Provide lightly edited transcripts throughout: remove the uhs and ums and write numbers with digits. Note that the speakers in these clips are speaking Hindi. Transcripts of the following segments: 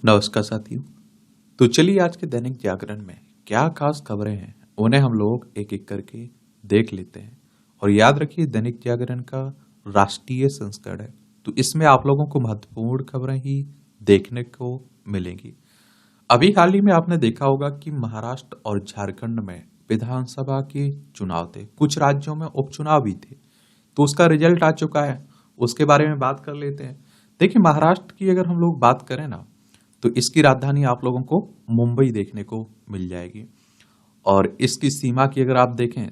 नमस्कार साथियों। तो चलिए आज के दैनिक जागरण में क्या खास खबरें हैं उन्हें हम लोग एक एक करके देख लेते हैं। और याद रखिए दैनिक जागरण का राष्ट्रीय संस्करण है, तो इसमें आप लोगों को महत्वपूर्ण खबरें ही देखने को मिलेंगी। अभी हाल ही में आपने देखा होगा कि महाराष्ट्र और झारखंड में विधानसभा के चुनाव थे, कुछ राज्यों में उपचुनाव भी थे, तो उसका रिजल्ट आ चुका है। उसके बारे में बात कर लेते हैं। देखिए महाराष्ट्र की अगर हम लोग बात करें ना, तो इसकी राजधानी आप लोगों को मुंबई देखने को मिल जाएगी। और इसकी सीमा की अगर आप देखें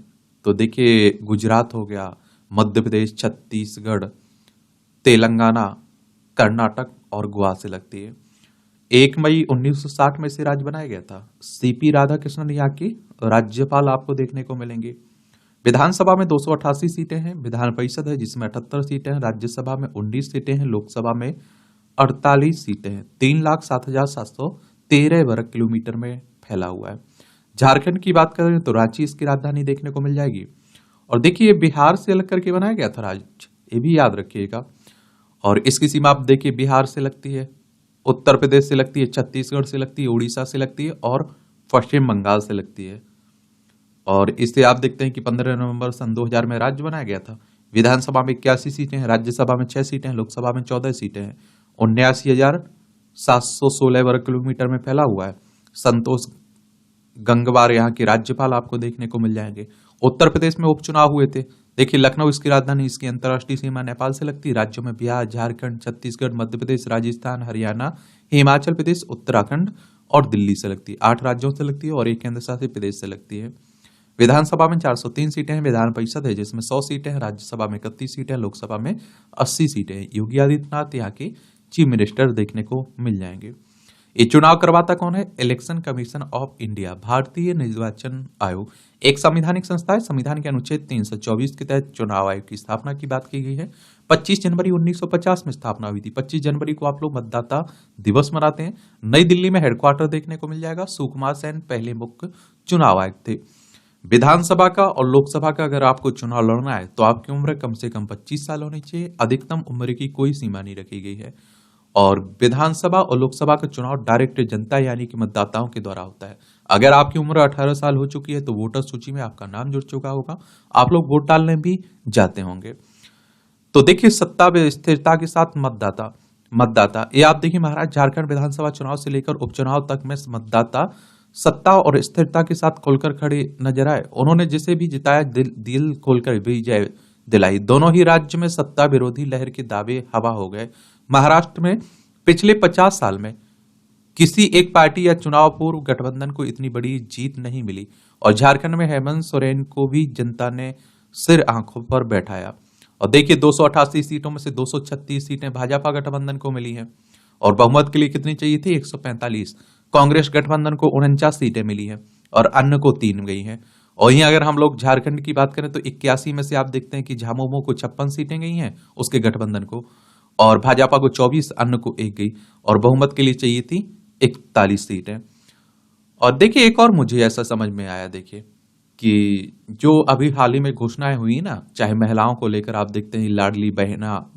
तो देखिए गुजरात हो गया, मध्य प्रदेश, छत्तीसगढ़, तेलंगाना, कर्नाटक और गोवा से लगती है। 1 मई 1960 में से राज्य बनाया गया था। सीपी राधाकृष्णन यहाँ की राज्यपाल आपको देखने को मिलेंगे। विधानसभा में 288 सीटें हैं, विधान परिषद है जिसमें 78 सीटें हैं, राज्यसभा में 19 सीटें हैं, लोकसभा में 48 सीटें हैं। 3,07,713 वर्ग किलोमीटर में फैला हुआ है। झारखंड की बात करें तो रांची इसकी राजधानी देखने को मिल जाएगी। और देखिए बिहार से अलग करके बनाया गया था राज्य, ये भी याद रखिएगा। और इसकी सीमा आप देखिए बिहार से लगती है, उत्तर प्रदेश से लगती है, छत्तीसगढ़ से लगती है, उड़ीसा से लगती है और पश्चिम बंगाल से लगती है। और इससे आप देखते हैं कि 15 नवंबर सन 2000 में राज्य बनाया गया था। विधानसभा में 81 सीटें हैं, राज्यसभा में 6 सीटें हैं, लोकसभा में 14 सीटें हैं। 79,716 वर्ग किलोमीटर में फैला हुआ है। संतोष गंगवार यहाँ के राज्यपाल आपको देखने को मिल जाएंगे। उत्तर प्रदेश में उपचुनाव हुए थे। देखिए लखनऊ इसकी राजधानी, इसकी अंतर्राष्ट्रीय सीमा नेपाल से लगती है। राज्यों में बिहार, झारखंड, छत्तीसगढ़, मध्य प्रदेश, राजस्थान, हरियाणा, हिमाचल प्रदेश, उत्तराखंड और दिल्ली से लगती है। 8 राज्यों से लगती है और 1 केंद्र शासित प्रदेश से लगती है। विधानसभा में 403 सीटें हैं, विधान परिषद है जिसमें 100 सीटें हैं, राज्यसभा में 31 सीटें हैं, लोकसभा में 80 सीटें हैं। योगी आदित्यनाथ यहाँ के चीफ मिनिस्टर देखने को मिल जाएंगे। ये चुनाव करवाता कौन है? इलेक्शन कमीशन ऑफ इंडिया, भारतीय निर्वाचन आयोग, एक संवैधानिक संस्था है। संविधान के अनुच्छेद 324 के तहत चुनाव आयोग की स्थापना की बात की गई है। 25 जनवरी 1950 में स्थापना हुई थी। 25 जनवरी को आप लोग मतदाता दिवस मनाते हैं। नई दिल्ली में हेडक्वार्टर देखने को मिल जाएगा। सुकुमार सेन पहले मुख्य चुनाव आयुक्त थे। विधानसभा का और लोकसभा का अगर आपको चुनाव लड़ना है तो आपकी उम्र कम से कम 25 साल होनी चाहिए। अधिकतम उम्र की कोई सीमा नहीं रखी गई है। और विधानसभा और लोकसभा का चुनाव डायरेक्ट जनता यानी कि मतदाताओं के द्वारा होता है। अगर आपकी उम्र 18 साल हो चुकी है तो वोटर सूची में आपका नाम जुड़ चुका होगा, आप लोग वोट डालने भी जाते होंगे। तो देखिए सत्ता में स्थिरता के साथ मतदाता मतदाता ये आप देखिए महाराष्ट्र झारखंड विधानसभा चुनाव से लेकर उपचुनाव तक में मतदाता सत्ता और स्थिरता के साथ खोलकर खड़े नजर आए। उन्होंने जिसे भी जिताया दिल खोलकर विजय दिलाई। दोनों ही राज्य में सत्ता विरोधी लहर के दावे हवा हो गए। महाराष्ट्र में पिछले 50 साल में किसी एक पार्टी या चुनाव पूर्व गठबंधन को इतनी बड़ी जीत नहीं मिली। और झारखंड में हेमंत सोरेन को भी जनता ने सिर आंखों पर बैठाया। और देखिए 288 सीटों में से 236 सीटें भाजपा गठबंधन को मिली हैं। और बहुमत के लिए कितनी चाहिए थी? 145। कांग्रेस गठबंधन को 49 सीटें मिली हैं और अन्य को 3 गई हैं। और यहीं अगर हम लोग झारखंड की बात करें तो 81 में से आप देखते हैं कि झामुमो को 56 सीटें गई हैं उसके गठबंधन को, और भाजपा को 24, अन्य को 1 गई। और बहुमत के लिए चाहिए थी 41 सीटें। और देखिए एक और मुझे ऐसा समझ में आया, देखिए कि जो अभी हाल ही में घोषणाएं हुई ना, चाहे महिलाओं को लेकर आप देखते हैं लाडली बहना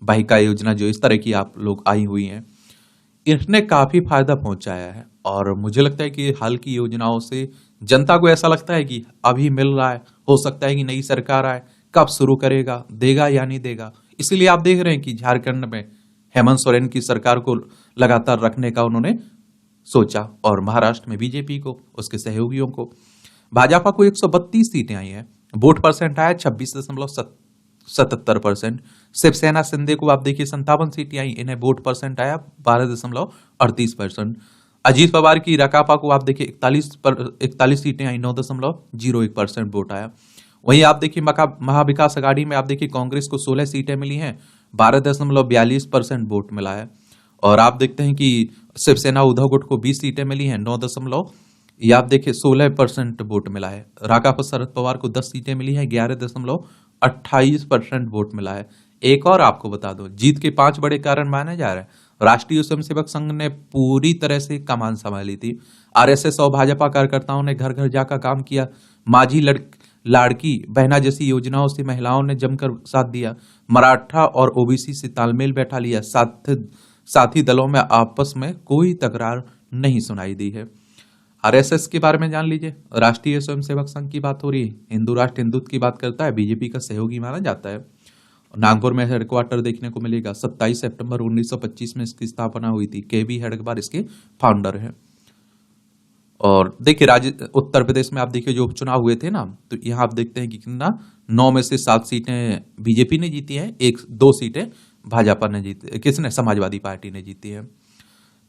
बहिका योजना, जो इस तरह की आप लोग आई हुई हैं, इसने काफी फायदा पहुंचाया है। और मुझे लगता है कि हाल की योजनाओं से जनता को ऐसा लगता है कि अभी मिल रहा है, हो सकता है कि नई सरकार आए, कब शुरू करेगा, देगा या नहीं देगा। इसीलिए आप देख रहे हैं कि झारखंड में हेमंत सोरेन की सरकार को लगातार रखने का उन्होंने सोचा, और महाराष्ट्र में बीजेपी को, उसके सहयोगियों को। भाजपा को 132 सीटें आई हैं, वोट परसेंट आया 26.77%। शिवसेना शिंदे को आप देखिए 57 सीटें आई, इन्हें वोट परसेंट आया 12.38%। अजीत पवार की राकापा को आप देखिए 41 सीटें आई, 9.01% वोट आया। वहीं आप देखिए महाविकास अघाड़ी में आप देखिए कांग्रेस को 16 सीटें मिली हैं, 12.42% वोट मिला है। और आप देखते हैं कि शिवसेना उद्धव गुट को 20 सीटें मिली हैं, 16% वोट मिला है। राकापा शरद पवार को 10 सीटें मिली हैं, 11.28% वोट मिला है। एक और आपको बता दो, जीत के 5 बड़े कारण माने जा रहे हैं। राष्ट्रीय स्वयंसेवक संघ ने पूरी तरह से कमान संभाली थी। आरएसएस और भाजपा कार्यकर्ताओं ने घर घर जाकर काम किया। माझी लाड़की बहना जैसी योजनाओं से महिलाओं ने जमकर साथ दिया। मराठा और ओबीसी से तालमेल बैठा लिया। साथ ही दलों में आपस में कोई तकरार नहीं सुनाई दी है। आरएसएस के बारे में जान लीजिए। राष्ट्रीय स्वयंसेवक संघ की बात हो रही है। हिंदू राष्ट्र हिंदुत्व की बात करता है, बीजेपी का सहयोगी माना जाता है। नागपुर में हेडक्वार्टर देखने को मिलेगा। 27 सितंबर 1925 में इसकी स्थापना हुई थी। केबी हेडगेवार इसके फाउंडर हैं। और देखिए उत्तर प्रदेश में आप देखिए जो उपचुनाव हुए थे ना, तो यहाँ आप देखते हैं कि कितना 9 में से 7 सीटें बीजेपी ने जीती हैं, 2 सीटें भाजपा ने जीती, किसने, समाजवादी पार्टी ने जीती है।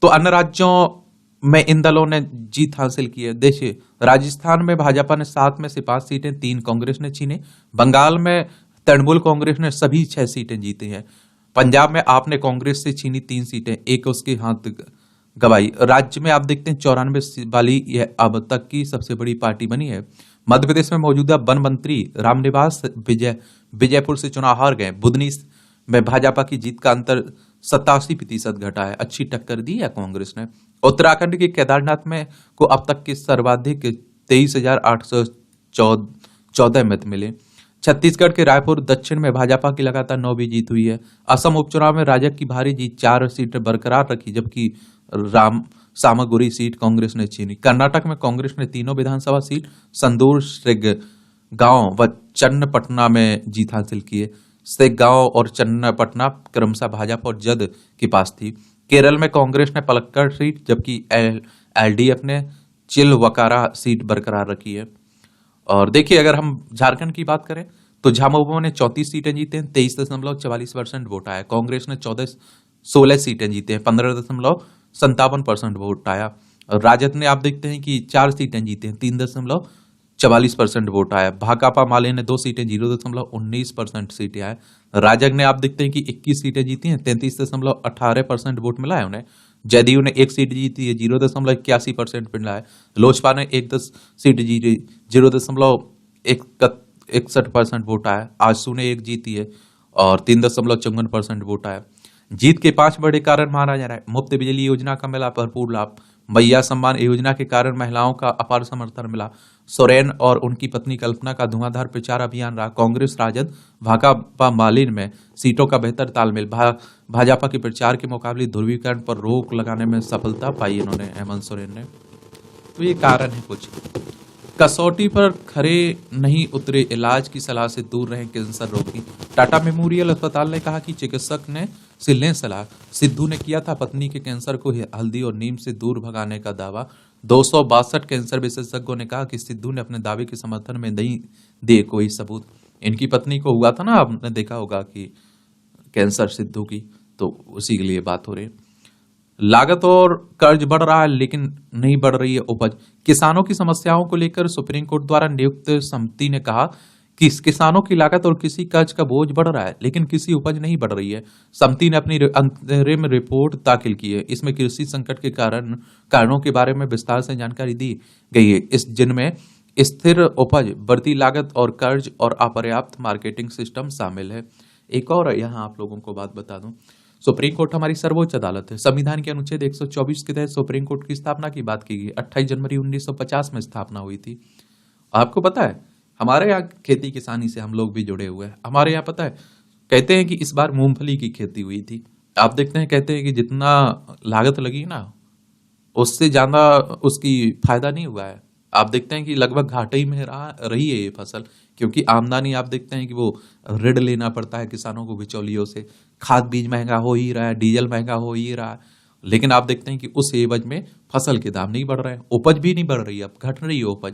तो अन्य राज्यों में इन दलों ने जीत हासिल की है। देखिए राजस्थान में भाजपा ने 7 में से 5 सीटें, 3 कांग्रेस ने छीने। बंगाल में तृणमूल कांग्रेस ने सभी 6 सीटें जीती हैं। पंजाब में आपने कांग्रेस से छीनी 3 सीटें, एक उसके हाथ गवाई। राज्य में आप देखते हैं 94 वाली यह अब तक की सबसे बड़ी पार्टी बनी है। मध्य प्रदेश में मौजूदा वन मंत्री रामनिवास विजयपुर से चुनाव हार गए। बुधनी में भाजपा की जीत का अंतर 87% घटा है। अच्छी टक्कर दी है कांग्रेस ने। उत्तराखंड के केदारनाथ में को अब तक के सर्वाधिक 23,814 मत मिले। छत्तीसगढ़ के रायपुर दक्षिण में भाजपा की लगातार 9वीं जीत हुई है। असम उपचुनाव में राजग की भारी जीत, 4 सीटें बरकरार रखी, जबकि राम सामगुरी सीट कांग्रेस ने छीनी। कर्नाटक में कांग्रेस ने तीनों विधानसभा सीट संदूर, गांव व चन्नपटना में जीत हासिल की है। गांव और चन्नपटना क्रमशः भाजपा और जद के पास थी। केरल में कांग्रेस ने पलक्कड़ सीट, जबकि एलडीएफ ने चिलवकारा सीट बरकरार रखी है। और देखिए अगर हम झारखंड की बात करें तो झामुमो ने 34 सीटें जीते हैं, 23.44% वोट आया। कांग्रेस ने 16 सीटें जीते हैं, 15.57% वोट आया। और राजद ने आप देखते हैं कि 4 सीटें जीते हैं, 3.44% वोट आया। भाकपा माले ने 2 सीटें, 0.19% सीटें आए। राजग ने आप देखते हैं कि 21 सीटें जीती हैं, 33.18% वोट मिला है उन्हें। जदयू ने 1 सीट जीती है, 0.81% मिला है। लोजपा ने 1 सीट जीती, 0.61% वोट आया। आजसू ने 1 जीती है और 3.54% वोट आया। जीत के 5 बड़े कारण माना जा रहा है। मुफ्त बिजली योजना का मिला भरपूर लाभ। मैया सम्मान योजना के कारण महिलाओं का अपार समर्थन मिला। सोरेन और उनकी पत्नी कल्पना का धुआंधार प्रचार अभियान रहा। कांग्रेस, राजद, भाकपा माले में सीटों का बेहतर तालमेल। भाजपा के प्रचार के मुकाबले ध्रुवीकरण पर रोक लगाने में सफलता पाई इन्होंने, हेमंत सोरेन ने। तो ये कारण है कुछ। कसौटी पर खरे नहीं उतरे, इलाज की सलाह से दूर रहें कैंसर रोगी। टाटा मेमोरियल अस्पताल ने कहा कि चिकित्सक ने लें सलाह। सिद्धू ने किया था पत्नी के कैंसर को हल्दी और नीम से दूर भगाने का दावा। 262 कैंसर विशेषज्ञों ने कहा कि सिद्धू ने अपने दावे के समर्थन में नहीं दिए कोई सबूत। इनकी पत्नी को हुआ था ना, आपने देखा होगा कि कैंसर सिद्धू की, तो उसी के लिए बात हो रही है। लागत और कर्ज बढ़ रहा है लेकिन नहीं बढ़ रही है उपज। किसानों की समस्याओं को लेकर सुप्रीम कोर्ट द्वारा नियुक्त समिति ने कहा कि किसानों की लागत और किसी कर्ज का बोझ बढ़ रहा है लेकिन किसी उपज नहीं बढ़ रही है। समिति ने अपनी अंतरिम रिपोर्ट दाखिल की है। इसमें कृषि संकट के कारणों के बारे में विस्तार से जानकारी दी गई है, जिनमें स्थिर उपज, बढ़ती लागत और कर्ज और अपर्याप्त मार्केटिंग सिस्टम शामिल है। एक और यहाँ आप लोगों को बात बता दूं, सुप्रीम कोर्ट हमारी सर्वोच्च अदालत है। संविधान के अनुच्छेद 124 के तहत सुप्रीम कोर्ट की स्थापना की बात की गई। 28 जनवरी 1950 में स्थापना हुई थी। आपको पता है हमारे यहाँ खेती किसानी से हम लोग भी जुड़े हुए हैं। हमारे यहाँ पता है कहते हैं कि इस बार मूंगफली की खेती हुई थी। आप देखते हैं कहते हैं कि जितना लागत लगी ना उससे ज्यादा उसकी फायदा नहीं हुआ है। आप देखते हैं कि लगभग घाटे ही में रही है ये फसल, क्योंकि आमदनी आप देखते हैं कि वो ऋण लेना पड़ता है किसानों को बिचौलियों से। खाद बीज महंगा हो ही रहा है, डीजल महंगा हो ही रहा है, लेकिन आप देखते हैं कि उस एवज में फसल के दाम नहीं बढ़ रहे हैं, उपज भी नहीं बढ़ रही है, अब घट रही है उपज।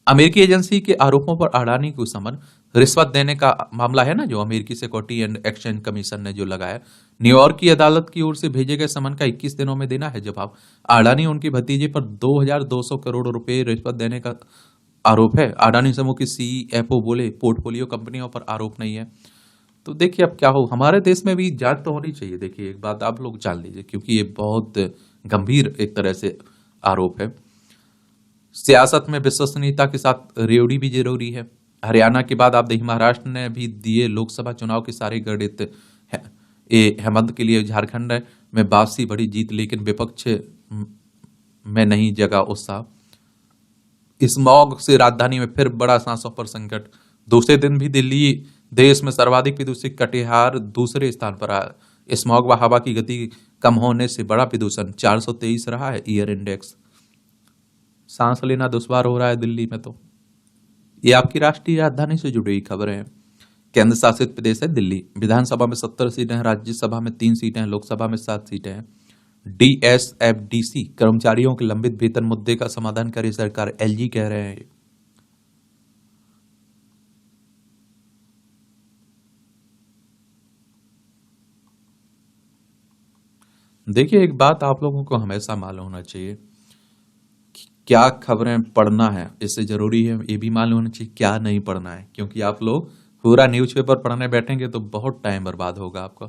अमेरिकी एजेंसी के आरोपों पर अडानी को समन। रिश्वत देने का मामला है ना जो अमेरिकी सिक्योरिटी एंड एक्सचेंज कमीशन ने जो लगाया। न्यूयॉर्क की अदालत की ओर से भेजे गए समन का 21 दिनों में देना है जवाब। अडानी उनके भतीजे पर 2,200 करोड़ रुपए रिश्वत देने का आरोप है। अडानी समूह के सीएफओ बोले पोर्टफोलियो कंपनियों पर आरोप नहीं है। तो देखिए अब क्या हो, हमारे देश में भी जांच तो होनी चाहिए। देखिए एक बात आप लोग जान लीजिए, क्योंकि ये बहुत गंभीर एक तरह से आरोप है। सियासत में विश्वसनीयता के साथ रेवड़ी भी जरूरी है। हरियाणा के बाद आप देखिए महाराष्ट्र ने भी दिए लोकसभा चुनाव के सारे गणित हेमंत के लिए। झारखंड में वापसी बड़ी जीत, लेकिन विपक्ष में नहीं जगा उत्साह। स्मॉग से राजधानी में फिर बड़ा सांसों पर संकट। दूसरे दिन भी दिल्ली देश में सर्वाधिक प्रदूषित, कटिहार दूसरे स्थान पर आया। स्मॉग व हवा की गति कम होने से बड़ा प्रदूषण 423 रहा है ईयर इंडेक्स। सांस लेना दुश्वार हो रहा है दिल्ली में। तो ये आपकी राष्ट्रीय राजधानी से जुड़ी हुई खबरें हैं। केंद्र शासित प्रदेश है दिल्ली। विधानसभा में 70 सीटें हैं, राज्यसभा में 3 सीटें हैं, लोकसभा में 7 सीटें हैं। डीएसएफडीसी कर्मचारियों के लंबित वेतन मुद्दे का समाधान करे सरकार, एलजी कह रहे हैं। देखिए, एक बात आप लोगों को हमेशा मालूम होना चाहिए कि क्या खबरें पढ़ना है, इससे जरूरी है ये भी मालूम होना चाहिए क्या नहीं पढ़ना है, क्योंकि आप लोग पूरा न्यूज़पेपर पढ़ने बैठेंगे तो बहुत टाइम बर्बाद होगा आपका।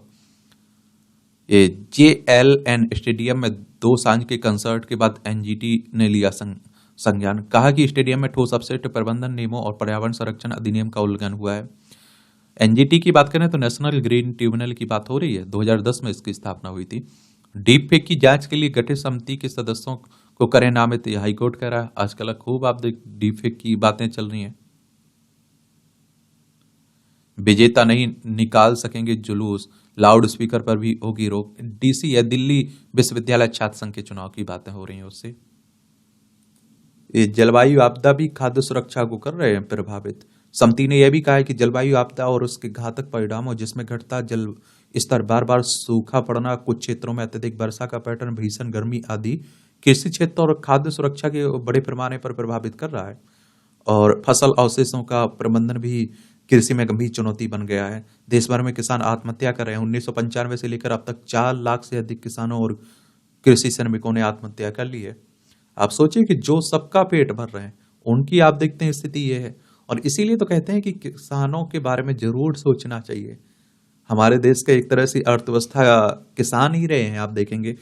ये जेएलएन स्टेडियम में 2 सांझ के कंसर्ट के बाद एनजीटी ने लिया संज्ञान। कहा कि स्टेडियम में ठोस अपशिष्ट प्रबंधन नियमों और पर्यावरण संरक्षण अधिनियम का उल्लंघन हुआ है। एनजीटी की बात करें तो नेशनल ग्रीन ट्रिब्यूनल की बात हो रही है। 2010 में इसकी स्थापना हुई थी। डीप फेक की जांच के लिए गठित समिति के सदस्यों को करें नामित, हाईकोर्ट कह रहा है। आजकल खूब आप देख डीप फेक की बातें चल रही हैं। विजेता नहीं निकाल सकेंगे जुलूस, लाउड स्पीकर पर भी होगी रोक। डीसी या दिल्ली विश्वविद्यालय छात्र संघ के चुनाव की बातें हो रही हैं उससे। ये जलवायु आपदा भी खाद्य सुरक्षा को कर रहे हैं प्रभावित। समिति ने यह भी कहा है कि जलवायु आपदा और उसके घातक परिणामों, जिसमें घटता जल स्तर, बार बार सूखा पड़ना, कुछ क्षेत्रों में अत्यधिक वर्षा का पैटर्न, भीषण गर्मी आदि कृषि क्षेत्र और खाद्य सुरक्षा के बड़े पैमाने पर प्रभावित कर रहा है। और फसल अवशेषों का प्रबंधन भी कृषि में गंभीर चुनौती बन गया है। देश भर में किसान आत्महत्या कर रहे हैं। 1995 से लेकर अब तक 4 लाख से अधिक किसानों और कृषि श्रमिकों ने आत्महत्या कर ली है। आप सोचिए कि जो सबका पेट भर रहे हैं उनकी आप देखते हैं स्थिति ये है। और इसीलिए तो कहते हैं कि किसानों के बारे में जरूर सोचना चाहिए। हमारे देश का एक तरह से अर्थव्यवस्था किसान ही रहे हैं, आप देखेंगे।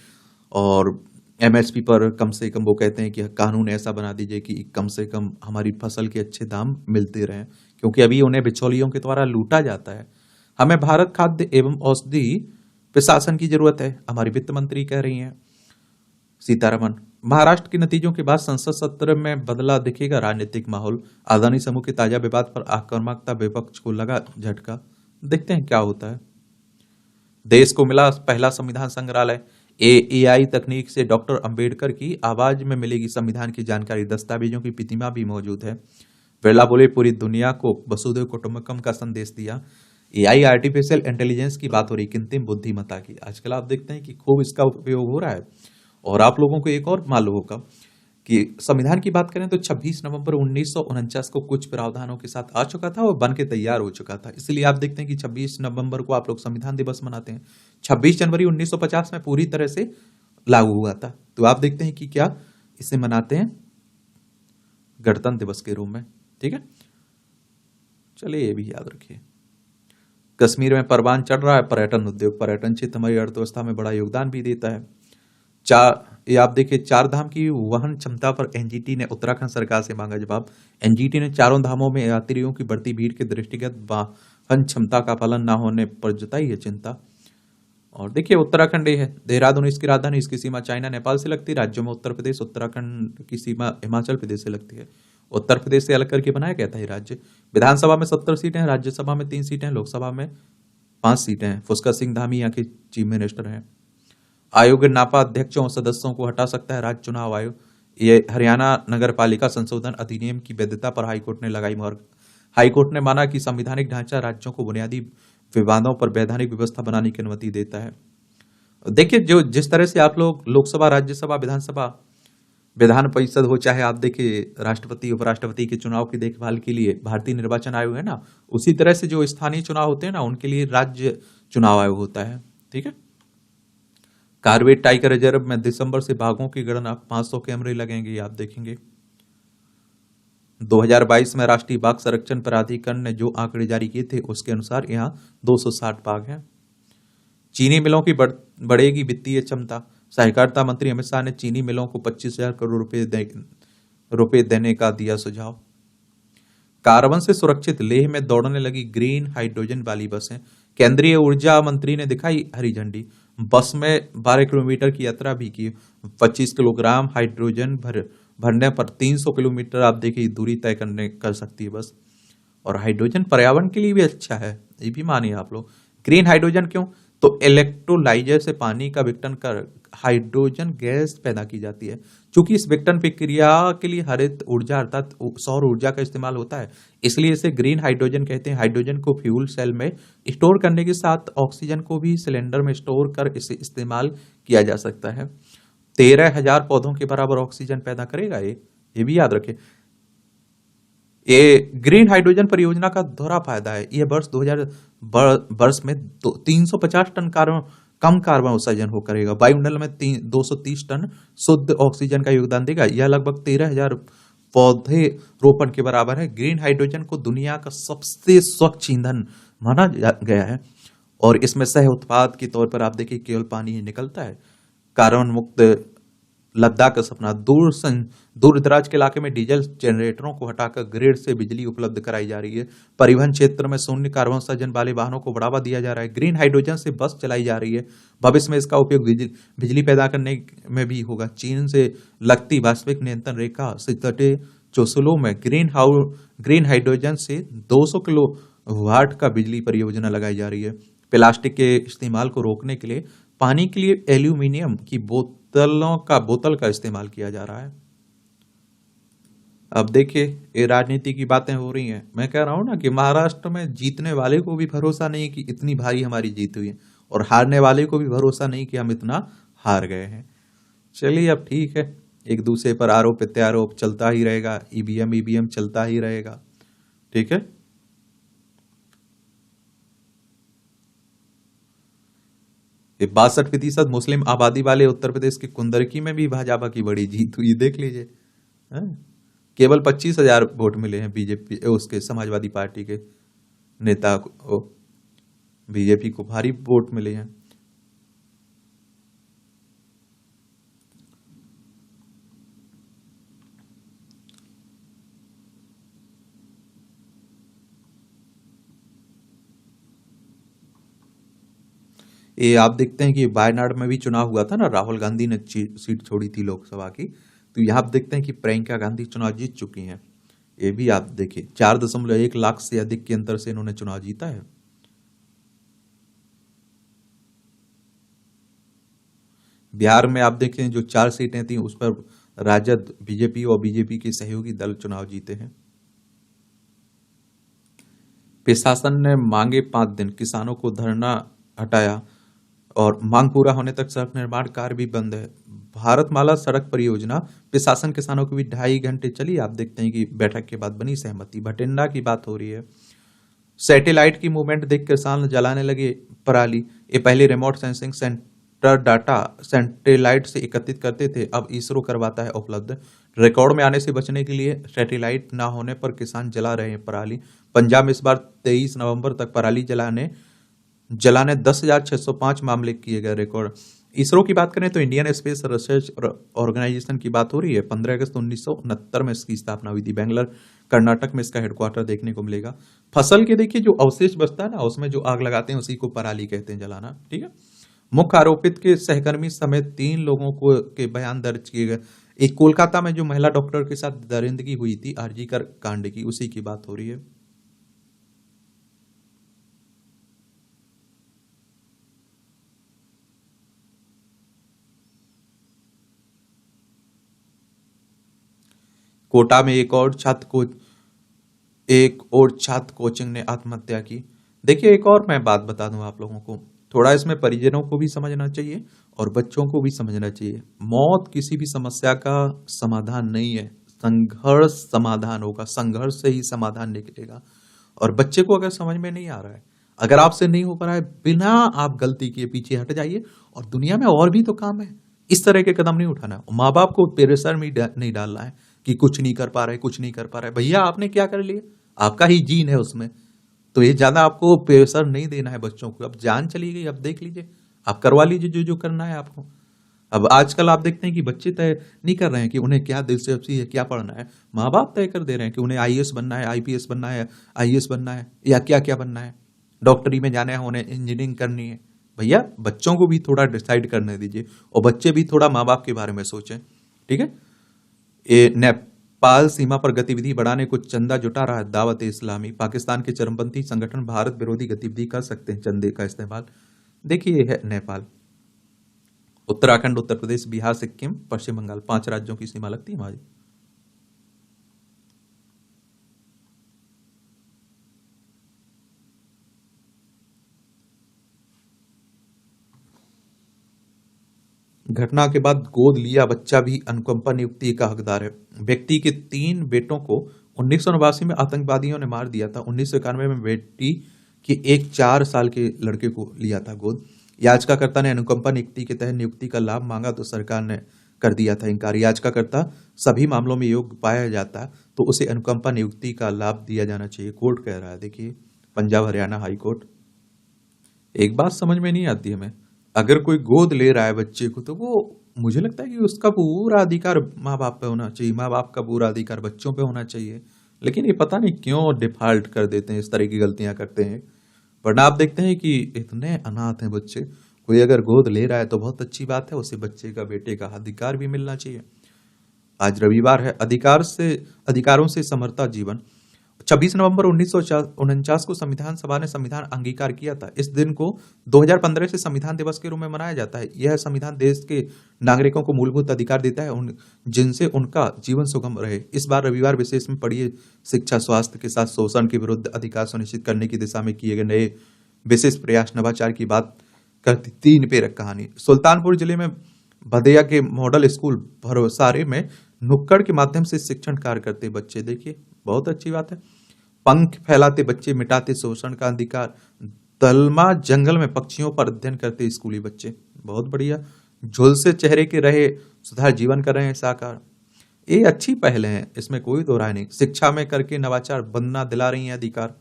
और एमएसपी पर कम से कम वो कहते हैं कि कानून ऐसा बना दीजिए कि कम से कम हमारी फसल के अच्छे दाम मिलते रहें, क्योंकि अभी उन्हें बिचौलियों के द्वारा लूटा जाता है। हमें भारत खाद्य एवं औषधि प्रशासन की जरूरत है, हमारी वित्त मंत्री कह रही हैं सीतारमन। महाराष्ट्र के नतीजों के बाद संसद सत्र में बदला दिखेगा राजनीतिक माहौल। अदानी समूह के ताजा विवाद पर आक्रामकता, विपक्ष को लगा झटका। देखते हैं क्या होता है। देश को मिला पहला संविधान संग्रहालय। एआई तकनीक से डॉक्टर अंबेडकर की आवाज में मिलेगी संविधान की जानकारी। दस्तावेजों की प्रतिमा भी मौजूद है। बिरला बोले, पूरी दुनिया को वसुधैव कुटुंबकम का संदेश दिया। एआई आर्टिफिशियल इंटेलिजेंस की बात हो रही, कृत्रिम बुद्धिमत्ता की। आजकल आप देखते हैं कि खूब इसका उपयोग हो रहा है। और आप लोगों को एक और मालूम होगा कि संविधान की बात करें तो 26 नवंबर 1949 को कुछ प्रावधानों के साथ आ चुका था और बन के तैयार हो चुका था। इसलिए आप देखते हैं कि 26 नवंबर को आप लोग संविधान दिवस मनाते हैं। 26 जनवरी 1950 में पूरी तरह से लागू हुआ था। तो आप देखते हैं कि क्या इसे मनाते हैं गणतंत्र दिवस के रूप में। ठीक है, चलिए ये भी याद रखिए। कश्मीर में परवान चढ़ रहा है पर्यटन उद्योग। पर्यटन क्षेत्र हमारी अर्थव्यवस्था में बड़ा योगदान भी देता है। ये आप देखिए, 4 धाम की वहन क्षमता पर एनजीटी ने उत्तराखंड सरकार से मांगा जवाब। एनजीटी ने चारों धामों में यात्रियों की बढ़ती भीड़ के दृष्टिगत वाहन क्षमता का पालन न होने पर जताई है चिंता। और देखिए, उत्तराखंड है, देहरादून इसकी राजधानी, इसकी सीमा चाइना नेपाल से लगती है। राज्यों में उत्तर प्रदेश, उत्तराखंड की सीमा हिमाचल प्रदेश से लगती है। उत्तर प्रदेश से अलग करके बनाया गया था ये राज्य। विधानसभा में 70 सीटें हैं, राज्यसभा में 3 सीटें हैं, लोकसभा में 5 सीटें हैं। पुष्कर सिंह धामी यहाँ के चीफ मिनिस्टर हैं। आयोग नापा अध्यक्षों और सदस्यों को हटा सकता है राज्य चुनाव आयोग। ये हरियाणा नगर पालिका संशोधन अधिनियम की वैधता पर हाईकोर्ट ने लगाई मुहर। हाईकोर्ट ने माना कि संवैधानिक ढांचा राज्यों को बुनियादी विवादों पर वैधानिक व्यवस्था बनाने की अनुमति देता है। देखिए, जो जिस तरह से आप लोग लोकसभा, राज्यसभा, विधानसभा, विधान परिषद हो, चाहे आप देखिए राष्ट्रपति, उपराष्ट्रपति के चुनाव की देखभाल के लिए भारतीय निर्वाचन आयोग है ना, उसी तरह से जो स्थानीय चुनाव होते हैं ना, उनके लिए राज्य चुनाव आयोग होता है। ठीक है। कार्बेट टाइगर रिजर्व में दिसंबर से बाघों की गणना, 500 कैमरे लगेंगे, आप देखेंगे। 2022 में राष्ट्रीय बाघ संरक्षण प्राधिकरण ने जो आंकड़े जारी किए थे उसके अनुसार यहां 260 बाघ हैं। चीनी मिलों की बढ़ेगी वित्तीय क्षमता। सहकारिता मंत्री अमित शाह ने चीनी मिलों को 25,000 करोड़ रुपए देने का दिया सुझाव। कार्बन से सुरक्षित लेह में दौड़ने लगी ग्रीन हाइड्रोजन वाली बसें। केंद्रीय ऊर्जा मंत्री ने दिखाई हरी झंडी। बस में 12 किलोमीटर की यात्रा भी की। 25 किलोग्राम हाइड्रोजन भरने पर 300 किलोमीटर आप देखिए दूरी तय कर सकती है बस। और हाइड्रोजन पर्यावरण के लिए भी अच्छा है, ये भी मानिए आप लोग। ग्रीन हाइड्रोजन क्यों? तो इलेक्ट्रोलाइजर से पानी का विघटन कर हाइड्रोजन गैस पैदा की जाती है। चूंकि इस विघटन प्रक्रिया के लिए हरित ऊर्जा अर्थात सौर ऊर्जा का इस्तेमाल होता है, इसलिए इसे ग्रीन हाइड्रोजन कहते हैं। हाइड्रोजन को फ्यूल सेल में स्टोर करने के साथ ऑक्सीजन को भी सिलेंडर में स्टोर कर इसे इस्तेमाल किया जा सकता है। 13,000 पौधों के बराबर ऑक्सीजन पैदा करेगा ये भी याद रखें। ये ग्रीन हाइड्रोजन परियोजना का दोहरा फायदा है। यह वर्ष 2000 वर्ष में 350 टन कम कार्बन उत्सर्जन हो करेगा। वायुमंडल में 230 टन शुद्ध ऑक्सीजन का योगदान देगा। यह लगभग 13,000 पौधे रोपण के बराबर है। ग्रीन हाइड्रोजन को दुनिया का सबसे स्वच्छ ईंधन माना गया है और इसमें सह उत्पाद के तौर पर आप देखिए केवल पानी ही निकलता है। कार्बन मुक्त लद्दाख का सपना। दूर दराज के इलाके में डीजल जनरेटरों को हटाकर ग्रिड से बिजली उपलब्ध कराई जा रही है। परिवहन क्षेत्र में शून्य कार्बन उत्सर्जन वाले वाहनों को बढ़ावा दिया जा रहा है। ग्रीन हाइड्रोजन से बस चलाई जा रही है। भविष्य में इसका उपयोग बिजली पैदा करने में भी होगा। चीन से लगती वास्तविक नियंत्रण रेखा से तटे चोसुलो में ग्रीन हाइड्रोजन से 200 किलो वाट का बिजली परियोजना लगाई जा रही है। प्लास्टिक के इस्तेमाल को रोकने के लिए पानी के लिए एल्यूमिनियम की बोतल का इस्तेमाल किया जा रहा है। अब देखिए ये राजनीति की बातें हो रही हैं। मैं कह रहा हूं ना कि महाराष्ट्र में जीतने वाले को भी भरोसा नहीं कि इतनी भारी हमारी जीत हुई है और हारने वाले को भी भरोसा नहीं कि हम इतना हार गए हैं। चलिए अब ठीक है, एक दूसरे पर आरोप प्रत्यारोप चलता ही रहेगा। ईवीएम चलता ही रहेगा। ठीक है, ये 62% मुस्लिम आबादी वाले उत्तर प्रदेश के कुंदरकी में भी भाजपा की बड़ी जीत हुई। देख लीजिए, केवल 25,000 वोट मिले हैं बीजेपी उसके समाजवादी पार्टी के नेता को। बीजेपी को भारी वोट मिले हैं। ये आप देखते हैं कि वायनाड में भी चुनाव हुआ था ना, राहुल गांधी ने सीट छोड़ी थी लोकसभा की। तो यहाँ आप देखते हैं कि प्रियंका गांधी चुनाव जीत चुकी हैं। ये भी आप देखिए 4.1 लाख से अधिक के अंतर से इन्होंने चुनाव जीता है। बिहार में आप देखें जो 4 सीटें थी उस पर राजद, बीजेपी और बीजेपी के सहयोगी दल चुनाव जीते हैं। प्रशासन ने मांगे 5 दिन, किसानों को धरना हटाया और मांग पूरा होने तक सड़क निर्माण कार्य भी बंद है। भारतमाला सड़क परियोजना प्रशासन किसानों की भी 2.5 घंटे चली। आप देखते हैं कि बैठक के बाद बनी सहमति। भटिंडा की बात हो रही है। सैटेलाइट की मूवमेंट देख किसान जलाने लगे पराली। ये पहले remote sensing centre data satellite से एकत्रित करते थे, अब इसरो करवाता है उपलब्ध। रिकॉर्ड में आने से बचने के लिए सैटेलाइट ना होने पर किसान जला रहे हैं पराली। पंजाब में इस बार 23 नवंबर तक पराली जलाने 10,605 मामले किए गए रिकॉर्ड। इसरो की बात करें तो इंडियन स्पेस रिसर्च ऑर्गेनाइजेशन की बात हो रही है। 15 अगस्त 1969 में इसकी स्थापना हुई थी। बेंगलोर कर्नाटक में इसका हेडक्वार्टर देखने को मिलेगा। फसल के देखिए जो अवशेष बचता है ना, उसमें जो आग लगाते हैं उसी को पराली कहते हैं, जलाना। ठीक है, मुख्य आरोपित के सहकर्मी समेत 3 लोगों को के बयान दर्ज किए गए। एक कोलकाता में जो महिला डॉक्टर के साथ दरिंदगी हुई थी आरजी कर कांड की, उसी की बात हो रही है। कोटा में एक और छात्र कोचिंग ने आत्महत्या की। देखिए एक और मैं बात बता दूं आप लोगों को, थोड़ा इसमें परिजनों को भी समझना चाहिए और बच्चों को भी समझना चाहिए। मौत किसी भी समस्या का समाधान नहीं है, संघर्ष समाधान होगा। संघर्ष से ही समाधान निकलेगा। और बच्चे को अगर समझ में नहीं आ रहा है, अगर आपसे नहीं हो पा रहा है, बिना आप गलती के पीछे हट जाइए। और दुनिया में और भी तो काम है, इस तरह के कदम नहीं उठाना। माँ बाप को प्रेशर में नहीं डालना है कि कुछ नहीं कर पा रहे, कुछ नहीं कर पा रहे। भैया आपने क्या कर लिया, आपका ही जीन है उसमें, तो ये ज्यादा आपको प्रेशर नहीं देना है बच्चों को। अब जान चली गई, अब देख लीजिए, आप करवा लीजिए जो जो करना है आपको। अब आजकल आप देखते हैं कि बच्चे तय नहीं कर रहे हैं कि उन्हें क्या दिलचस्पी है, क्या पढ़ना है। माँ बाप तय कर दे रहे हैं कि उन्हें आईएएस बनना है, आईपीएस बनना है, आईएएस बनना है, या क्या क्या बनना है, डॉक्टरी में जाना है, उन्हें इंजीनियरिंग करनी है। भैया बच्चों को भी थोड़ा डिसाइड करने दीजिए और बच्चे भी थोड़ा माँ बाप के बारे में सोचें। ठीक है, ये नेपाल सीमा पर गतिविधि बढ़ाने को चंदा जुटा रहा है दावत इस्लामी। पाकिस्तान के चरमपंथी संगठन भारत विरोधी गतिविधि कर सकते हैं चंदे का इस्तेमाल। देखिए ये है नेपाल, उत्तराखंड, उत्तर प्रदेश, बिहार, सिक्किम, पश्चिम बंगाल, 5 राज्यों की सीमा लगती है हमारी। घटना के बाद गोद लिया बच्चा भी अनुकंपा नियुक्ति का हकदार है। व्यक्ति के 3 बेटों को 1989 में आतंकवादियों ने मार दिया था। 1991 में बेटी के एक 4 साल के लड़के को लिया था गोद। याचिकाकर्ता ने अनुकंपा नियुक्ति के तहत नियुक्ति का लाभ मांगा तो सरकार ने कर दिया था इनकार। याचिकाकर्ता सभी मामलों में योग्य पाया जाता तो उसे अनुकंपा नियुक्ति का लाभ दिया जाना चाहिए, कोर्ट कह रहा है। देखिए पंजाब हरियाणा हाई कोर्ट। एक बात समझ में नहीं आती हमें, अगर कोई गोद ले रहा है बच्चे को तो वो, मुझे लगता है कि उसका पूरा अधिकार माँ बाप पे होना चाहिए, माँ बाप का पूरा अधिकार बच्चों पे होना चाहिए। लेकिन ये पता नहीं क्यों डिफॉल्ट कर देते हैं, इस तरह की गलतियां करते हैं। वरना आप देखते हैं कि इतने अनाथ हैं बच्चे, कोई अगर गोद ले रहा है तो बहुत अच्छी बात है, उसे बच्चे का, बेटे का अधिकार भी मिलना चाहिए। आज रविवार है, अधिकारों से समर्था जीवन। 26 नवंबर 1949 को संविधान सभा ने संविधान अंगीकार किया था। इस दिन को 2015 से संविधान दिवस के रूप में मनाया जाता है। यह संविधान देश के नागरिकों को मूलभूत अधिकार देता है जिनसे उनका जीवन सुगम रहे। इस बार रविवार विशेष में पढ़िए शिक्षा, स्वास्थ्य के साथ शोषण के विरुद्ध अधिकार सुनिश्चित करने की दिशा में किए गए नए विशेष प्रयास, नवाचार की बात करती 3 पेरक कहानी। सुल्तानपुर जिले में भदैया के मॉडल स्कूल भरोसारे में नुक्कड़ के माध्यम से शिक्षण कार्य करते बच्चे, देखिए बहुत अच्छी बात है। पंख फैलाते बच्चे मिटाते शोषण का अधिकार। दलमा जंगल में पक्षियों पर अध्ययन करते स्कूली बच्चे, बहुत बढ़िया। झुलसे चेहरे के रहे सुधार, जीवन कर रहे हैं साकार। ये अच्छी पहले हैं, इसमें कोई दो राय नहीं। शिक्षा में करके नवाचार, वंदना दिला रही हैं अधिकार।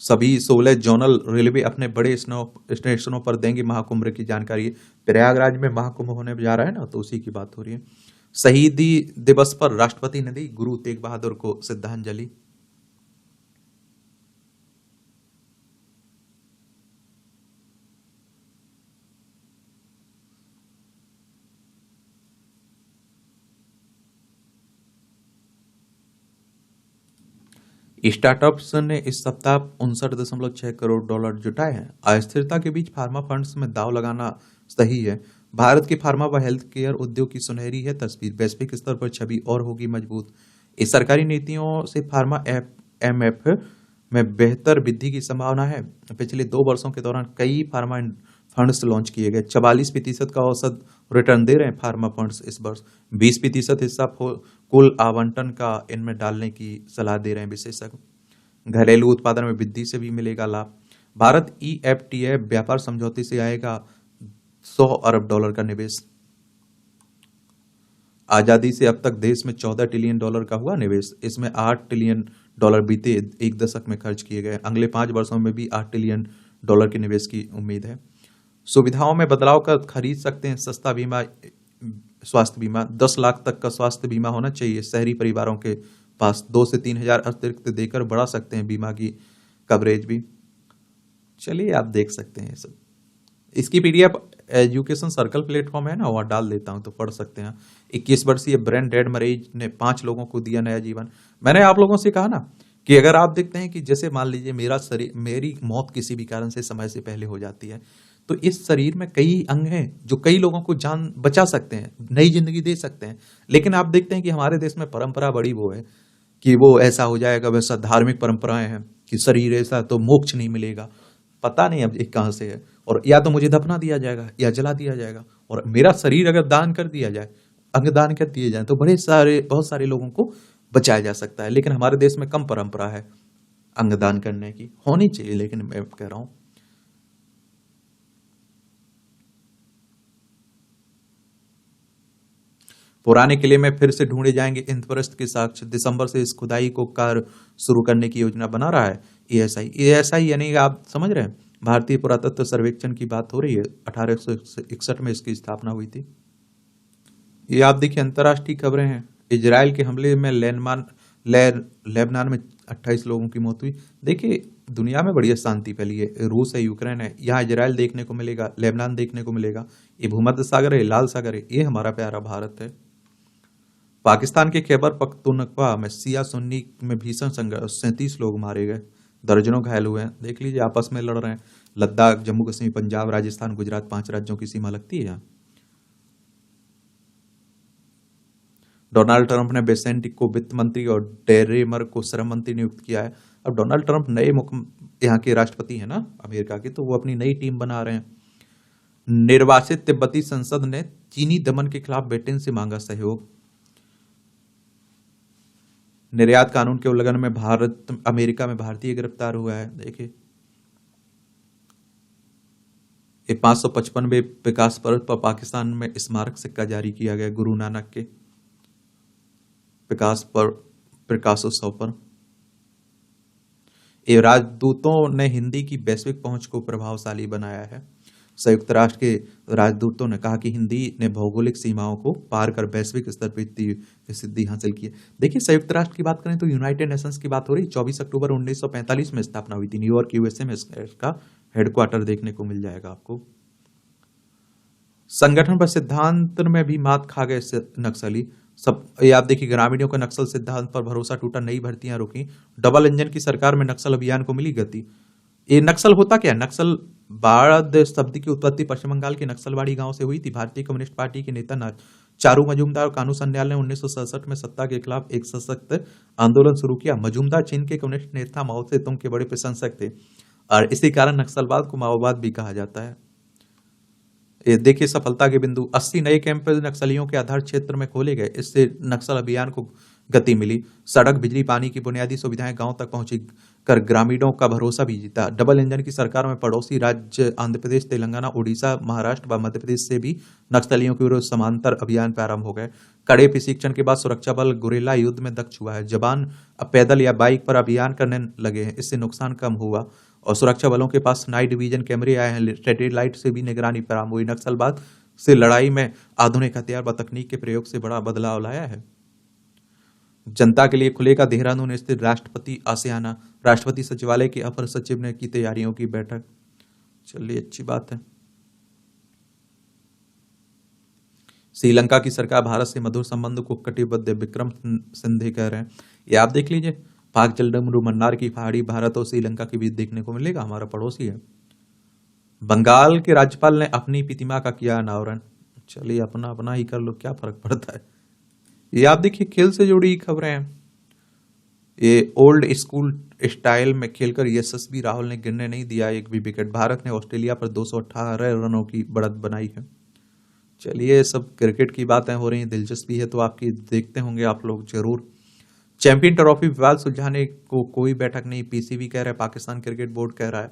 सभी 16 जोनल रेलवे अपने बड़े स्टेशनों पर देंगे महाकुंभ की जानकारी। प्रयागराज में महाकुंभ होने जा रहा है ना, तो उसी की बात हो रही है। शहीदी दिवस पर राष्ट्रपति ने दी गुरु तेग बहादुर को श्रद्धांजलि। स्टार्टअप्स ने इस सप्ताह 59.6 करोड़ डॉलर जुटाए हैं। अस्थिरता के बीच फार्मा फंड्स में दाव लगाना सही है। भारत के फार्मा व हेल्थ केयर उद्योग की सुनहरी है तस्वीर। वैश्विक स्तर पर छवि और होगी मजबूत। इस सरकारी नीतियों से फार्मा एमएफ में बेहतर वृद्धि की संभावना है। पिछले 2 वर्षों के दौरान कई फार्मा फंड्स लॉन्च किए गए। 44% का औसत रिटर्न दे रहे हैं फार्मा फंड्स इस वर्ष। 20% हिस्सा कुल आवंटन का इनमें डालने की सलाह दे रहे हैं विशेषज्ञ। घरेलू उत्पादन में वृद्धि से भी मिलेगा लाभ। भारत ईएफटीए व्यापार समझौते से आएगा 100 अरब डॉलर का निवेश। आजादी से अब तक देश में 14 ट्रिलियन डॉलर का हुआ निवेश। इसमें 8 ट्रिलियन डॉलर बीते 1 दशक में खर्च किए गए। अगले 5 वर्षों में भी 8 ट्रिलियन डॉलर के निवेश की उम्मीद है। सुविधाओं में बदलाव कर खरीद सकते हैं सस्ता बीमा, स्वास्थ्य बीमा। 10 लाख तक का स्वास्थ्य बीमा होना चाहिए शहरी परिवारों के पास। 2 से 3 हजार अतिरिक्त देकर बढ़ा सकते हैं बीमा की कवरेज भी। चलिए आप देख सकते हैं सब। इसकी पीडीएफ एजुकेशन सर्कल प्लेटफॉर्म है ना, वहाँ डाल देता हूँ तो पढ़ सकते हैं। 21 वर्षीय ब्रेन डेड मरीज ने 5 लोगों को दिया नया जीवन। मैंने आप लोगों से कहा ना कि अगर आप देखते हैं कि जैसे मान लीजिए मेरी मौत किसी भी कारण से समय से पहले हो जाती है, तो इस शरीर में कई अंग हैं जो कई लोगों को जान बचा सकते हैं, नई जिंदगी दे सकते हैं। लेकिन आप देखते हैं कि हमारे देश में परंपरा बड़ी वो है कि वो ऐसा हो जाएगा, वैसा धार्मिक परंपराएं हैं कि शरीर ऐसा तो मोक्ष नहीं मिलेगा। पता नहीं अब एक कहां से है, और या तो मुझे दफना दिया जाएगा या जला दिया जाएगा। और मेरा शरीर अगर दान कर दिया जाए, अंग दान कर दिए जाए, तो बहुत सारे लोगों को बचाया जा सकता है। लेकिन हमारे देश में कम परंपरा है अंग दान करने की, होनी चाहिए, लेकिन मैं कह रहा हूं। पुराने किले में फिर से ढूंढे जाएंगे इंद्रप्रस्थ के साक्ष्य। दिसंबर से इस खुदाई को कार्य शुरू करने की योजना बना रहा है एएसआई यानी आप समझ रहे हैं, भारतीय पुरातत्व सर्वेक्षण की बात हो रही है। 1861 में इसकी स्थापना हुई थी। ये आप देखिए अंतर्राष्ट्रीय खबरें हैं। इजराइल के हमले में लेबनान में 28 लोगों की मौत हुई। देखिए दुनिया में बढ़िया शांति फैली है। रूस है, यूक्रेन है, यहाँ इजराइल देखने को मिलेगा, लेबनान देखने को मिलेगा। ये भूमध्य सागर है, लाल सागर है, ये हमारा प्यारा भारत है। पाकिस्तान के खैबर पख्तूनख्वा में शिया सुन्नी में भीषण संघर्ष, 37 लोग मारे गए। दर्जनों घायल हुए हैं। देख लीजिए आपस में लड़ रहे हैं। लद्दाख, जम्मू कश्मीर, पंजाब, राजस्थान, गुजरात, 5 राज्यों की सीमा लगती है यहाँ। डोनाल्ड ट्रंप ने बेसेंट को वित्त मंत्री और डेरेमर को श्रम मंत्री नियुक्त किया है। अब डोनाल्ड ट्रंप नए यहाँ के राष्ट्रपति है ना अमेरिका के, तो वो अपनी नई टीम बना रहे हैं। निर्वासित तिब्बती संसद ने चीनी दमन के खिलाफ ब्रिटेन से मांगा सहयोग। निर्यात कानून के उल्लंघन में अमेरिका में भारतीय गिरफ्तार हुआ है। देखिए ये 555वें विकास पर्व पर पाकिस्तान में स्मारक सिक्का जारी किया गया गुरु नानक के प्रकाशोत्सव पर। ये राजदूतों ने हिंदी की वैश्विक पहुंच को प्रभावशाली बनाया है। संयुक्त राष्ट्र के राजदूतों ने कहा कि हिंदी ने भौगोलिक सीमाओं को पार कर वैश्विक स्तर पर सिद्धि हासिल की है। देखिए संयुक्त राष्ट्र की बात करें तो यूनाइटेड नेशंस की बात हो रही। 24 अक्टूबर 1945 में स्थापना हुई थी। न्यूयॉर्क यूएसए में इसका हेडक्वार्टर देखने को मिल जाएगा आपको। संगठन पर सिद्धांत में भी मात खा गए नक्सली। सब ये आप देखिए, ग्रामीणों का नक्सल सिद्धांत पर भरोसा टूटा, नई भर्तियां रुकी। डबल इंजन की सरकार में नक्सल अभियान को मिली गति। ये नक्सल होता क्या है? नक्सल बाद शब्द की उत्पत्ति पश्चिम बंगाल के नक्सलवाड़ी गांव से हुई थी। भारतीय कम्युनिस्ट पार्टी के नेता चारू मजूमदार और कानू सन्याल ने 1967 में सत्ता के खिलाफ एक सशक्त आंदोलन शुरू किया। मजूमदार चीन के कम्युनिस्ट नेता माओ सेतुंग के बड़े प्रशंसक थे और इसी कारण नक्सलवाद को माओवाद भी कहा जाता है। ये देखिए सफलता के बिंदु। 80 नए कैंप नक्सलियों के आधार क्षेत्र में खोले गए। इससे नक्सल अभियान को गति मिली। सड़क, बिजली, पानी की बुनियादी सुविधाएं गांव तक पहुंची कर ग्रामीणों का भरोसा भी जीता। डबल इंजन की सरकार में पड़ोसी राज्य आंध्र प्रदेश, तेलंगाना, उड़ीसा, महाराष्ट्र व मध्य प्रदेश से भी नक्सलियों के विरुद्ध समांतर अभियान प्रारंभ हो गए। कड़े प्रशिक्षण के बाद सुरक्षा बल गुरिल्ला युद्ध में दक्ष हुआ है। जवान अब पैदल या बाइक पर अभियान करने लगे हैं। इससे नुकसान कम हुआ और सुरक्षा बलों के पास नाइट विजन कैमरे आए हैं। सैटेलाइट से भी निगरानी प्रारंभ हुई। नक्सलवाद से लड़ाई में आधुनिक हथियार व तकनीक के प्रयोग से बड़ा बदलाव लाया है। जनता के लिए खुलेगा देहरादून स्थित राष्ट्रपति आसियाना। राष्ट्रपति सचिवालय के अपर सचिव ने की तैयारियों की बैठक। चलिए अच्छी बात है। श्रीलंका की सरकार भारत से मधुर संबंध को कटिबद्ध, विक्रम सिंघे कह रहे हैं। ये आप देख लीजिए, पाक जलडमरू मन्नार की पहाड़ी भारत और श्रीलंका के बीच देखने को मिलेगा। हमारा पड़ोसी है। बंगाल के राज्यपाल ने अपनी प्रतिमा का किया अनावरण। चलिए अपना अपना ही कर लो, क्या फर्क पड़ता है। ये आप देखिए खेल से जुड़ी खबरें हैं। ये ओल्ड स्कूल स्टाइल में खेलकर यशस्वी राहुल ने गिरने नहीं दिया एक भी विकेट। भारत ने ऑस्ट्रेलिया पर 218 रनों की बढ़त बनाई है। चलिए सब क्रिकेट की बातें हो रही हैं, दिलचस्पी है तो आपकी देखते होंगे आप लोग जरूर। चैंपियन ट्रॉफी विवाद सुलझाने को कोई बैठक नहीं, पीसीबी कह रहा है, पाकिस्तान क्रिकेट बोर्ड कह रहा है।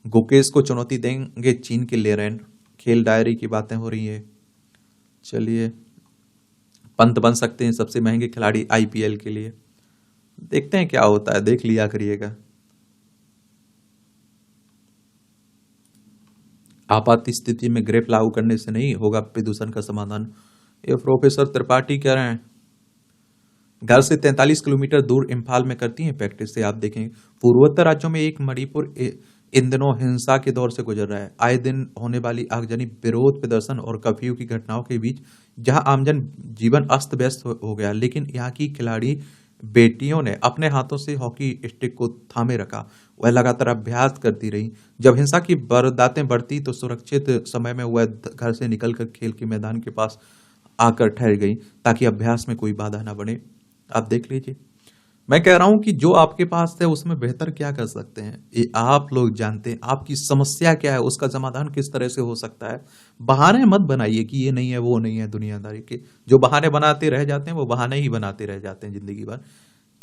गुकेश को चुनौती देंगे चीन के लेरेन। खेल डायरी की बातें हो रही है। चलिए पंत बन सकते हैं सबसे महंगे खिलाड़ी आईपीएल के लिए। देखते हैं क्या होता है, देख लिया करिएगा। आपात स्थिति में ग्रेफ लागू करने से नहीं होगा प्रदूषण का समाधान, ये प्रोफेसर त्रिपाठी कह रहे हैं। घर से 43 किलोमीटर दूर इम्फाल में करती हैं प्रैक्टिस से। आप देखें पूर्वोत्तर राज्यों में एक मणिपुर इन दिनों हिंसा के दौर से गुजर रहा है। आए दिन होने वाली आगजनी, विरोध प्रदर्शन और कर्फ्यू की घटनाओं के बीच जहां आमजन जीवन अस्त व्यस्त हो गया, लेकिन यहाँ की खिलाड़ी बेटियों ने अपने हाथों से हॉकी स्टिक को थामे रखा। वह लगातार अभ्यास करती रही। जब हिंसा की वारदातें बढ़ती तो सुरक्षित समय में वह घर से निकलकर खेल के मैदान के पास आकर ठहर गई ताकि अभ्यास में कोई बाधा ना बने। आप देख लीजिए, मैं कह रहा हूं कि जो आपके पास है उसमें बेहतर क्या कर सकते हैं ये आप लोग जानते हैं। आपकी समस्या क्या है, उसका समाधान किस तरह से हो सकता है। बहाने मत बनाइए कि ये नहीं है वो नहीं है। दुनियादारी के जो बहाने बनाते रह जाते हैं वो बहाने ही बनाते रह जाते हैं जिंदगी भर।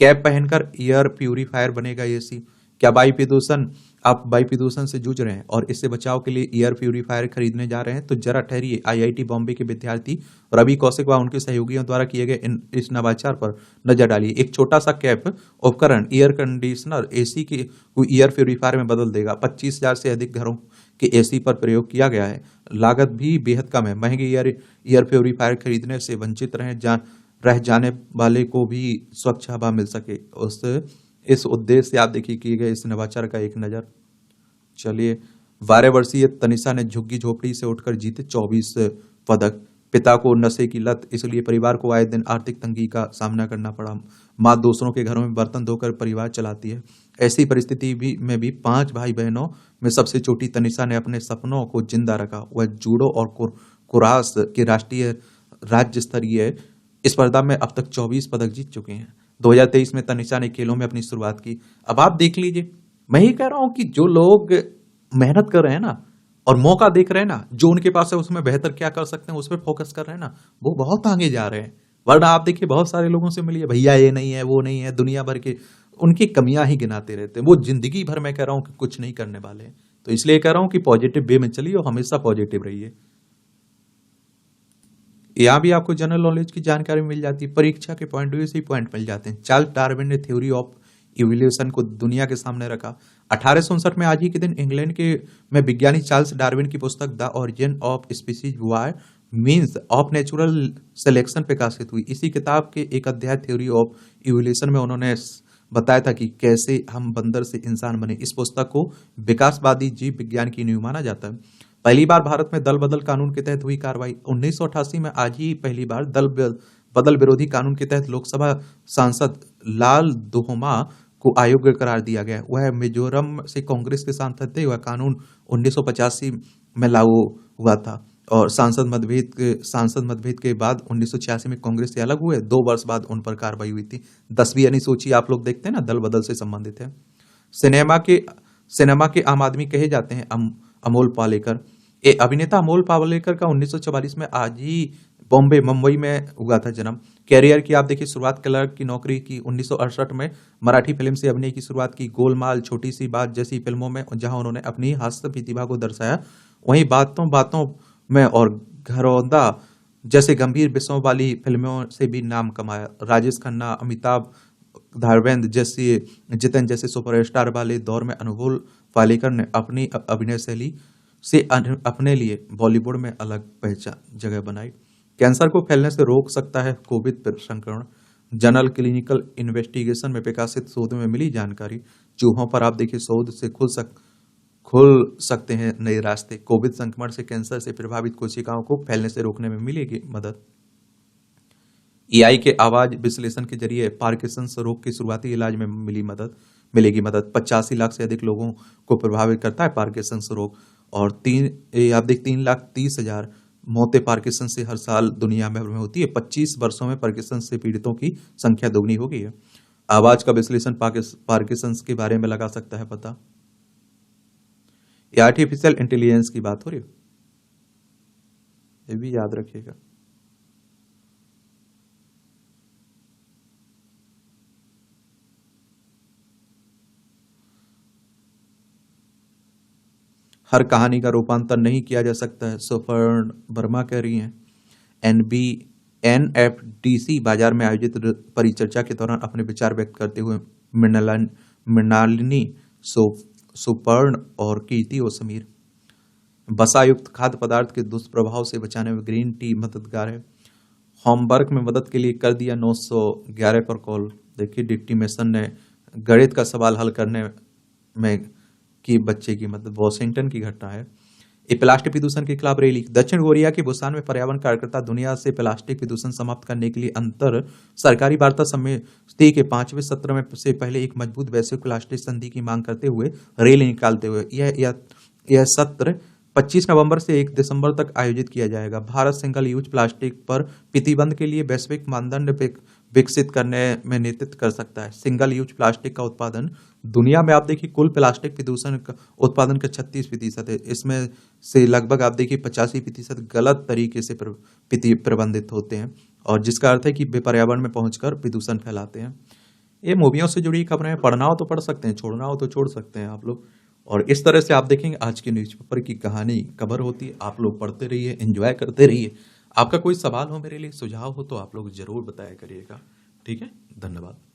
कैप पहनकर एयर प्यूरिफायर बनेगा एसी। क्या आप वायु प्रदूषण से जूझ रहे हैं और इससे बचाव के लिए एयर प्यूरिफायर खरीदने जा रहे हैं तो जरा ठहरिए। आईआईटी बॉम्बे के विद्यार्थी रवि कौशिक व उनके सहयोगियों द्वारा किए गए इस नवाचार पर नजर डालिए। एक छोटा सा कैप उपकरण एयर कंडीशनर एसी की एयर प्यूरिफायर में बदल देगा। 25,000 से अधिक घरों के एसी पर प्रयोग किया गया है। लागत भी बेहद कम है। महंगे एयर प्यूरिफायर खरीदने से वंचित रह जाने वाले को भी स्वच्छ हवा मिल सके, इस उद्देश्य से आप देखिए किए गए इस नवाचार का एक नजर। चलिए 12 वर्षीय तनिषा ने झुग्गी झोपड़ी से उठकर जीते 24 पदक। पिता को नशे की लत, इसलिए परिवार को आए दिन आर्थिक तंगी का सामना करना पड़ा। माँ दूसरों के घरों में बर्तन धोकर परिवार चलाती है। ऐसी परिस्थिति में भी 5 भाई बहनों में सबसे छोटी तनिषा ने अपने सपनों को जिंदा रखा। वह जूडो और कुरास की राष्ट्रीय राज्य स्तरीय स्पर्धा में अब तक 24 पदक जीत चुके हैं। 2023 में तनिषा ने खेलों में अपनी शुरुआत की। अब आप देख लीजिए, मैं ही कह रहा हूं कि जो लोग मेहनत कर रहे हैं ना और मौका देख रहे हैं ना, जो उनके पास है उसमें बेहतर क्या कर सकते हैं उस पर फोकस कर रहे हैं ना, वो बहुत आगे जा रहे हैं। वरना आप देखिए बहुत सारे लोगों से मिलिए, भैया ये नहीं है वो नहीं है, दुनिया भर के उनकी कमियां ही गिनाते रहते हैं। वो जिंदगी भर मैं कह रहा हूं कि कुछ नहीं करने वाले हैं। तो इसलिए कह रहा हूं कि पॉजिटिव वे में चलिए और हमेशा पॉजिटिव रहिए। यहाँ भी आपको जनरल नॉलेज की जानकारी मिल जाती है, परीक्षा के पॉइंट व्यू से ही पॉइंट मिल जाते हैं। चार्ल्स डार्विन ने थ्योरी ऑफ इवोल्यूशन को दुनिया के सामने रखा। 1859 में आज ही के दिन इंग्लैंड के में विज्ञानी चार्ल्स डार्विन की पुस्तक the origin of species bye means of natural selection प्रकाशित हुई। इसी किताब के एक अध्याय थ्योरी ऑफ इवोल्यूशन में उन्होंने बताया था कि कैसे हम बंदर से इंसान बने। इस पुस्तक को विकासवादी जीव विज्ञान की नींव माना जाता है। पहली बार भारत में दल बदल कानून के तहत हुई कार्रवाई 1988 में। आज ही पहली बार दल बदल विरोधी कानून के तहत लोकसभा सांसद लाल दुहोमा को अयोग्य करार दिया गया। वह मिजोरम से कांग्रेस के सांसद थे। वह कानून 1985 में लागू हुआ था और सांसद मतभेद के बाद 1986 में कांग्रेस से अलग हुए। 2 वर्ष बाद उन पर कार्रवाई हुई थी। 10वीं यानी सोचिए, आप लोग देखते हैं ना, दल बदल से संबंधित है। सिनेमा के आम आदमी कहे जाते हैं अमोल पालेकर। अभिनेता अमोल पालेकर का 1944 में आज ही मुंबई में हुआ था जन्म। कैरियर की आप देखिए शुरुआत क्लर्क की नौकरी की। 1968 में मराठी फिल्म से अभिनय की शुरुआत की। गोलमाल, छोटी सी बात जैसी फिल्मों में जहां उन्होंने अपनी हास्य प्रतिभा को दर्शाया, वहीं बातों बातों में और घरौंदा जैसे गंभीर विषयों वाली फिल्मों से भी नाम कमाया। राजेश खन्ना, अमिताभ, धर्मेंद्र जैसे जितेंद्र जैसे सुपरस्टार वाले दौर में अमोल पालेकर ने अपनी अभिनय शैली से अपने लिए बॉलीवुड में अलग पहचान जगह बनाई। कैंसर को फैलने से रोक सकता है कोविड संक्रमण। जनरल क्लिनिकल इन्वेस्टिगेशन में प्रकाशित शोध में मिली जानकारी। चूहों पर आप देखिए शोध से खुल सकते हैं नए रास्ते। कोविड संक्रमण से कैंसर से प्रभावित कोशिकाओं को फैलने से रोकने में मिलेगी मदद। एआई के आवाज विश्लेषण के जरिए पार्किंसंस रोग के शुरुआती इलाज में मिलेगी मदद। 85 लाख से अधिक लोगों को प्रभावित करता है पार्किंसंस रोग और 3,30,000 मौतें पार्किंसंस से हर साल दुनिया में होती है। 25 वर्षों में पार्किंसंस से पीड़ितों की संख्या दोगुनी हो गई है। आवाज का विश्लेषण पार्किंसंस के बारे में लगा सकता है पता। ये आर्टिफिशियल इंटेलिजेंस की बात हो रही है, ये भी याद रखिएगा। हर कहानी का रूपांतर नहीं किया जा सकता है, सुफर्ण वर्मा कह रही हैं। एनएफडीसी बाजार में आयोजित परिचर्चा के दौरान अपने विचार व्यक्त करते हुए मृणालिनी, सुपर्ण और कीर्ति और समीर। वसायुक्त खाद्य पदार्थ के दुष्प्रभाव से बचाने में ग्रीन टी मददगार है। होमवर्क में मदद के लिए कर दिया 911 पर कॉल। देखिए डिप्टी मिशन ने गणित का सवाल हल करने में की बच्चे की मदद। वॉशिंगटन की घटना है। ये प्लास्टिक प्रदूषण के खिलाफ रैली। दक्षिण कोरिया के बुसान में पर्यावरण कार्यकर्ता दुनिया से प्लास्टिक प्रदूषण समाप्त करने के लिए अंतर सरकारी वार्ता समिति के 5वें सत्र में से पहले एक मजबूत वैश्विक प्लास्टिक संधि की मांग करते हुए रैली निकालते हुए यह सत्र 25 नवंबर से 1 दिसंबर तक आयोजित किया जाएगा। भारत सिंगल यूज प्लास्टिक पर प्रतिबंध के लिए वैश्विक मानदंड विकसित करने में नेतृत्व कर सकता है। सिंगल यूज प्लास्टिक का उत्पादन दुनिया में आप देखिए कुल प्लास्टिक प्रदूषण का उत्पादन का 36% है। इसमें से लगभग आप देखिए 85% गलत तरीके से प्रबंधित होते हैं और जिसका अर्थ है कि वे पर्यावरण में पहुंचकर प्रदूषण फैलाते हैं। ये मूवियों से जुड़ी खबरें पढ़ना हो तो पढ़ सकते हैं, छोड़ना हो तो छोड़ सकते हैं आप लोग। और इस तरह से आप देखेंगे आज की न्यूज़पेपर की कहानी कवर होती है। आप लोग पढ़ते रहिए, एंजॉय करते रहिए। आपका कोई सवाल हो मेरे लिए, सुझाव हो तो आप लोग जरूर बताया करिएगा। ठीक है, धन्यवाद।